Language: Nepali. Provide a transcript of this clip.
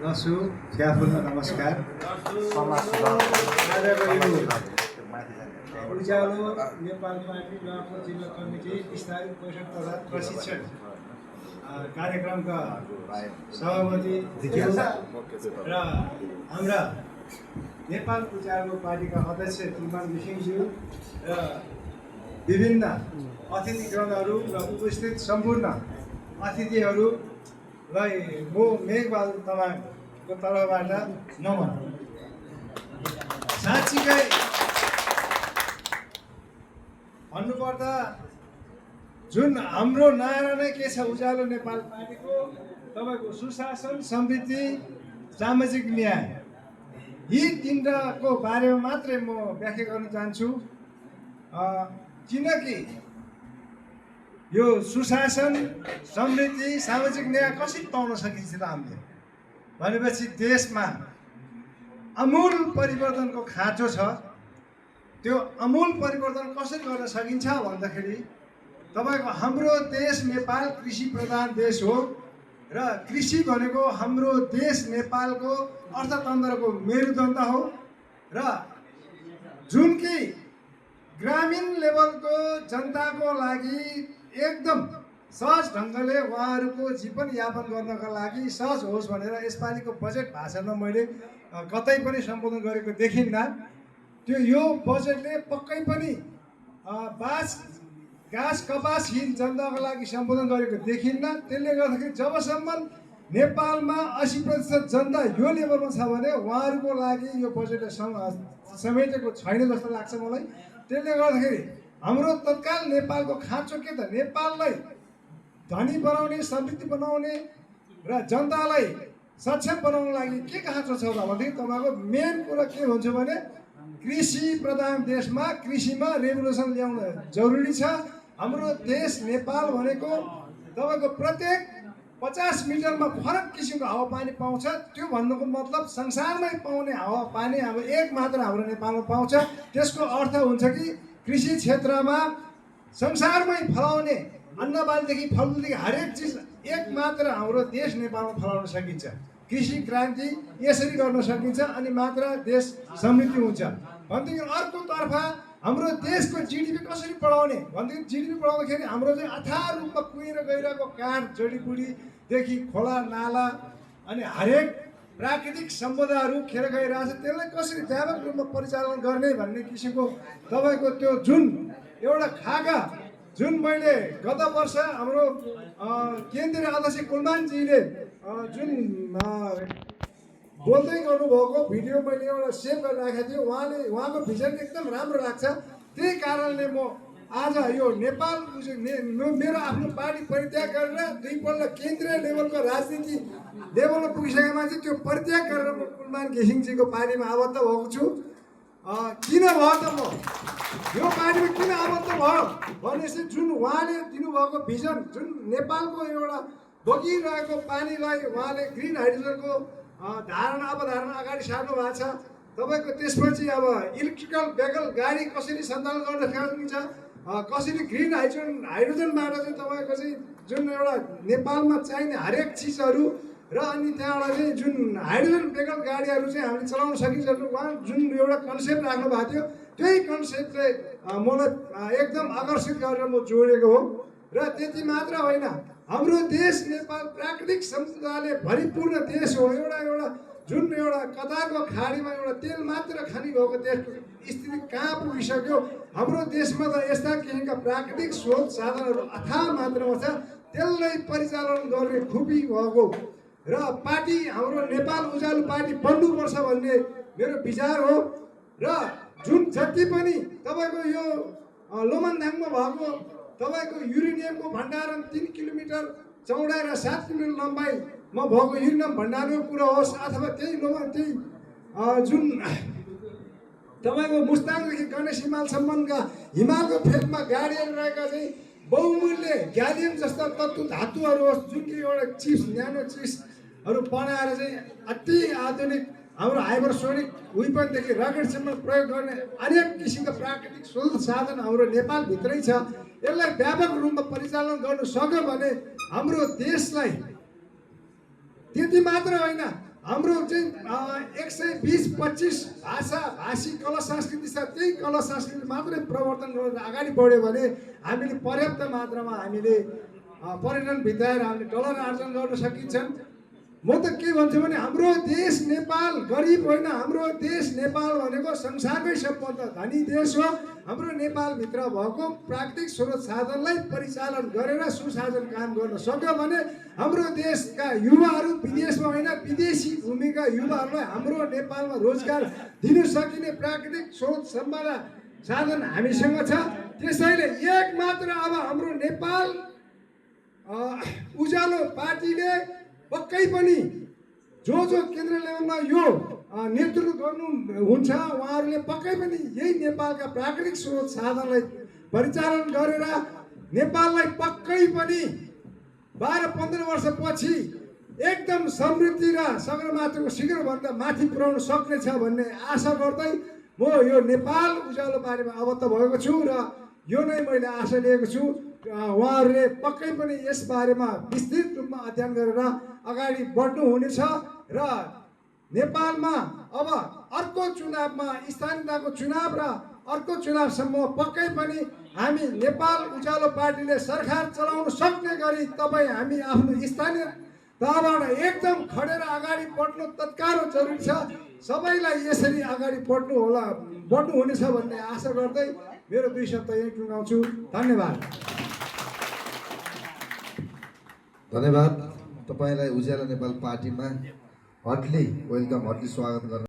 दसु ख्याफुल्ला नमस्कार। उज्यालो नेपाल पार्टी नवापको जिल्ला कमिटी विस्तारित बैठक तथा प्रशिक्षण कार्यक्रमका सभापति र हाम्रा नेपाल उज्यालो पार्टीका अध्यक्ष तिलमान घिसिङज्यू र विभिन्न अतिथिगणहरू र उपस्थित सम्पूर्ण अतिथिहरूलाई म मेघबहादुर तामाङको तर्फबाट नमन। साँच्चीकै भन्नुपर्दा जुन हाम्रो नारा नै के छ उज्यालो नेपाल पार्टीको, तपाईँको सुशासन, समृद्धि, सामाजिक न्याय, यी तिनवटाको बारेमा मात्रै म व्याख्या गर्न चाहन्छु। किनकि यो सुशासन, समृद्धि, सामाजिक न्याय कसरी पाउन सकिन्छ त हामीले भनेपछि देशमा अमूल परिवर्तनको खाँचो छ। त्यो अमूल परिवर्तन कसरी गर्न सकिन्छ भन्दाखेरि तपाईँको हाम्रो देश नेपाल कृषि प्रधान देश हो र कृषि भनेको हाम्रो देश नेपालको अर्थतन्त्रको मेरुदण्ड हो र जुन कि ग्रामीण लेभलको जनताको लागि एकदम सहज ढङ्गले उहाँहरूको जीवनयापन गर्नका लागि सहज होस् भनेर यसपालिको बजेट भाषणमा मैले कतै पनि सम्बोधन गरेको देखिन्न। त्यो यो बजेटले पक्कै पनि घाँस कपासहीन जनताको लागि सम्बोधन गरेको देखिन्न। त्यसले गर्दाखेरि जबसम्म नेपालमा 80% जनता यो लेभलमा छ भने उहाँहरूको लागि यो बजेटले समेटेको छैन जस्तो लाग्छ मलाई। त्यसले गर्दाखेरि हाम्रो तत्काल नेपालको खाँचो के त, नेपाललाई धनी बनाउने, समृद्धि बनाउने र जनतालाई सक्षम बनाउनको लागि के खाँचो छ भनेदेखि तपाईँको मेन कुरा के हुन्छ भने कृषि प्रधान देशमा कृषिमा रेभोल्युसन ल्याउन जरुरी छ। हाम्रो देश नेपाल भनेको तपाईँको प्रत्येक 50 मिटरमा फरक किसिमको हावापानी पाउँछ। त्यो भन्नुको मतलब संसारमै पाउने हावापानी अब एक मात्र हाम्रो नेपालमा पाउँछ। त्यसको अर्थ हुन्छ कि कृषि क्षेत्रमा संसारमै फलाउने अन्नबालीदेखि फलफुलदेखि हरेक चिज एक मात्र हाम्रो देश नेपालमा फलाउन सकिन्छ। कृषि क्रान्ति यसरी गर्न सकिन्छ अनि मात्र देश समृद्धि हुन्छ। भनेदेखि अर्कोतर्फ हाम्रो देशको जिडिपी कसरी बढाउने भनेदेखि जिडिपी बढाउँदाखेरि हाम्रो चाहिँ अथाह रूपमा कुहिएर गइरहेको काठ, जडीबुडीदेखि खोला नाला अनि हरेक प्राकृतिक सम्पदाहरू खेर गइरहेछ, त्यसलाई कसरी व्यापक रूपमा परिचालन गर्ने भन्ने किसिमको तपाईँको त्यो जुन एउटा खाका जुन मैले गत वर्ष हाम्रो केन्द्रीय अध्यक्ष कुलमानजीले जुन बोल्दै गर्नुभएको भिडियो मैले एउटा सेभ गरेर राखेको थिएँ। उहाँको भिजन एकदम राम्रो लाग्छ। त्यही कारणले म आज यो नेपाल मेरो आफ्नो पार्टी परित्याग गरेर दुईपल्ट केन्द्रीय लेभलको राजनीति लेभलमा पुगिसकेमा चाहिँ त्यो परित्याग गरेर म कुलमान घिसिङजीको पार्टीमा आबद्ध भएको छु। किन भयो त म यो पार्टीमा किन आबद्ध भयो भनेपछि जुन उहाँले दिनुभएको भिजन, जुन नेपालको एउटा बगिरहेको पानीलाई उहाँले ग्रिन हाइड्रोजनको अवधारणा अगाडि सार्नु भएको छ। तपाईँको त्यसपछि अब इलेक्ट्रिकल भेहिकल गाडी कसरी सञ्चालन गर्न सकिन्छ, कसरी ग्रिन हाइड्रोजनबाट चाहिँ तपाईँको चाहिँ जुन एउटा नेपालमा चाहिने हरेक चिजहरू र अनि त्यहाँबाट चाहिँ जुन हाइड्रोजन भेहिकल गाडीहरू चाहिँ हामीले चलाउन सकिन्छ उहाँ जुन एउटा कन्सेप्ट राख्नु भएको थियो, त्यही कन्सेप्टले मलाई एकदम आकर्षित गरेर म जोडेको हो। र त्यति मात्र होइन, हाम्रो देश नेपाल प्राकृतिक सम्पदाले भरिपूर्ण देश हो। एउटा जुन एउटा कतारको खाडीमा एउटा तेल मात्र खानी भएको देशको स्थिति कहाँ पुगिसक्यो। हाम्रो देशमा त यस्ता किसिमका प्राकृतिक स्रोत साधनहरू अथाह मात्रामा छ, त्यसलाई परिचालन गर्ने खुबी भएको र पार्टी हाम्रो नेपाल उज्यालो पार्टी बन्नुपर्छ भन्ने मेरो विचार हो। र जुन जति पनि तपाईँको यो लोमनथाङमा भएको तपाईँको युरेनियमको भण्डारण 3 किलोमिटर चौडाइ र 7 किलोमिटर लम्बाइमा भएको युरेनियम भण्डारणको कुरा होस् अथवा त्यही जुन तपाईँको मुस्ताङदेखि गणेश हिमालसम्मका हिमालको फेदमा गाडीहरू रहेका चाहिँ बहुमूल्य ग्यालियम जस्ता तत्त्व धातुहरू होस्, जुन कि एउटा चिप्स न्यानो चिप्सहरू बनाएर चाहिँ अति आधुनिक हाम्रो हाइपरसोनिक वेपनदेखि रकेटसम्म प्रयोग गर्ने अनेक किसिमका प्राकृतिक स्रोत साधन हाम्रो नेपालभित्रै छ। यसलाई व्यापक रूपमा परिचालन गर्न सक्यो भने हाम्रो देशलाई त्यति मात्र होइन, हाम्रो चाहिँ 120-25 भाषी कला संस्कृति छ, त्यही कला संस्कृति मात्रै प्रवर्तन गरेर अगाडि बढ्यो भने हामीले पर्याप्त मात्रामा हामीले पर्यटन भित्राएर हामीले डलर आर्जन गर्न सकिन्छन्। म त के भन्छु भने हाम्रो देश नेपाल गरिब होइन, हाम्रो देश नेपाल भनेको संसारकै सबभन्दा धनी देश हो। हाम्रो नेपालभित्र भएको प्राकृतिक स्रोत साधनलाई परिचालन गरेर सुशासन काम गर्न सक्यो भने हाम्रो देशका युवाहरू विदेशमा होइन विदेशी भूमिका युवाहरूलाई हाम्रो नेपालमा रोजगार दिन सकिने प्राकृतिक स्रोत सम्पदा साधन हामीसँग छ। त्यसैले एक मात्र अब हाम्रो नेपाल उज्यालो पार्टीले पक्कै पनि जो केन्द्र लेभलमा यो नेतृत्व गर्नुहुन्छ उहाँहरूले पक्कै पनि यही नेपालका प्राकृतिक स्रोत साधनलाई परिचालन गरेर नेपाललाई पक्कै पनि 12-15 वर्षपछि एकदम समृद्धि र सगरमाथाको शिखरभन्दा माथि पुर्याउन सक्नेछ भन्ने आशा गर्दै म यो नेपाल उज्यालो बारेमा अवगत भएको छु र यो नै मैले आशा लिएको छु। उहाँहरूले पक्कै पनि यस बारेमा विस्तृत रूपमा अध्ययन गरेर अगाडि बढ्नु हुनेछ र नेपालमा अब अर्को चुनावमा स्थानीयताको चुनाव र अर्को चुनावसम्म पक्कै पनि हामी नेपाल उज्यालो पार्टीले सरकार चलाउन सक्ने गरी तपाईँ हामी आफ्नो स्थानीय तहबाट एकदम खडेर अगाडि बढ्नु तत्काल जरुरी छ। सबैलाई यसरी अगाडि बढ्नु हुनेछ भन्ने आशा गर्दै मेरो 2 शब्द यही टुङ्गाउँछु। धन्यवाद। धन्यवाद। तपाईलाई उज्यालो नेपाल पार्टीमा हर्टली वेलकम, हर्टली स्वागत गर्न